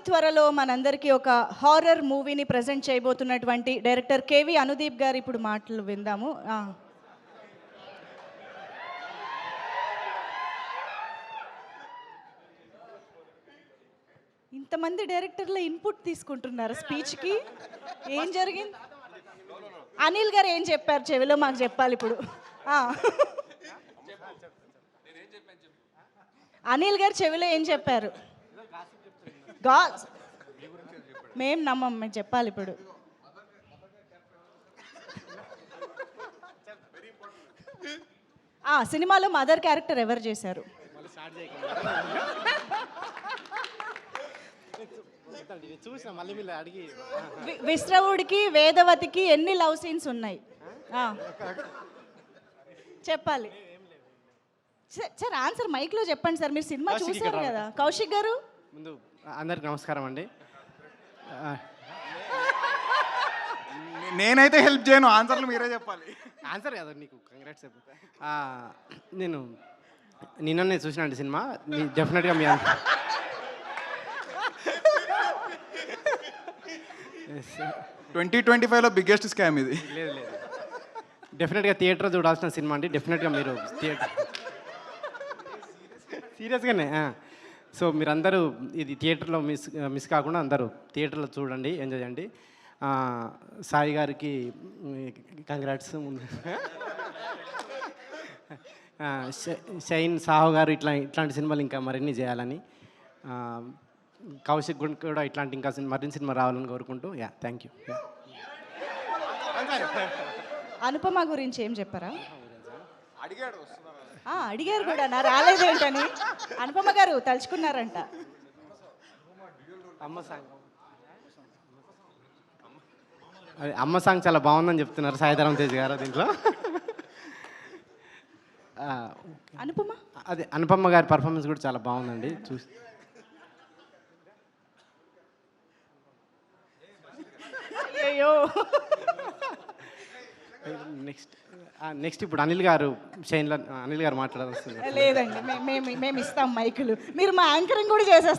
త్వరలో మనందరికీ ఒక హారర్ మూవీని ప్రజెంట్ చేయబోతున్నటువంటి డైరెక్టర్ కేవి అనుదీప్ గారు ఇప్పుడు మాటలు విందాము. ఇంతమంది డైరెక్టర్ల ఇన్పుట్ తీసుకుంటున్నారు స్పీచ్కి. ఏం జరిగింది? అనిల్ గారు ఏం చెప్పారు చెవిలో మాకు చెప్పాలి ఇప్పుడు. అనిల్ గారు చెవిలో ఏం చెప్పారు? మేం నమ్మం, మేము చెప్పాలి ఇప్పుడు. సినిమాలో మదర్ క్యారెక్టర్ ఎవరు చేశారు? విశ్రవుడికి వేదవతికి ఎన్ని లవ్ సీన్స్ ఉన్నాయి? చెప్పాలి సార్. ఆన్సర్ మైక్లో చెప్పండి సార్. మీరు సినిమా చూసారు కదా. కౌశిక్ గారు, ముందు అందరికి నమస్కారం అండి. నేనైతే హెల్ప్ చేయను, ఆన్సర్లు మీరే చెప్పాలి. ఆన్సర్ కదా నీకు, కంగ్రాట్స్ చెప్పు. నేను నిన్ననే చూసినండి సినిమా. డెఫినెట్గా మీ 2025లో బిగ్గెస్ట్ స్కామ్ ఇది. లేదు లేదు, డెఫినెట్గా థియేటర్ చూడాల్సిన సినిమా అండి. డెఫినెట్గా మీరు థియేటర్ సీరియస్గానే. సో మీరందరూ ఇది థియేటర్లో మిస్ కాకుండా అందరూ థియేటర్లో చూడండి, ఎంజాయ్ చేయండి. సాయి గారికి కంగ్రాట్స్. ముందు షైన్ సాహు గారు ఇట్లాంటి సినిమాలు ఇంకా మరిన్ని చేయాలని, కౌశిక్ కూడా ఇట్లాంటి ఇంకా మరిన్ని సినిమా రావాలని కోరుకుంటూ థ్యాంక్ యూ. అనుపమ గురించి ఏం చెప్పారా? అడిగారు కూడా, నా రాలేదేంటని. అనుపమ గారు తలుచుకున్నారంట. అమ్మ సాంగ్ చాలా బాగుందని చెప్తున్నారు సాయిధరం తేజ్ గారు దీంట్లో. అనుపమ, అదే అనుపమ గారి పర్ఫార్మెన్స్ కూడా చాలా బాగుందండి. చూసి అయ్యో. నెక్స్ట్ ఇప్పుడు అనిల్ గారు షైన్లో అనిల్ గారు మాట్లాడాల్సింది. లేదండి, మేము ఇస్తాం మైకులు. మీరు మా యాంకరింగ్ కూడా చేసేస్తారు.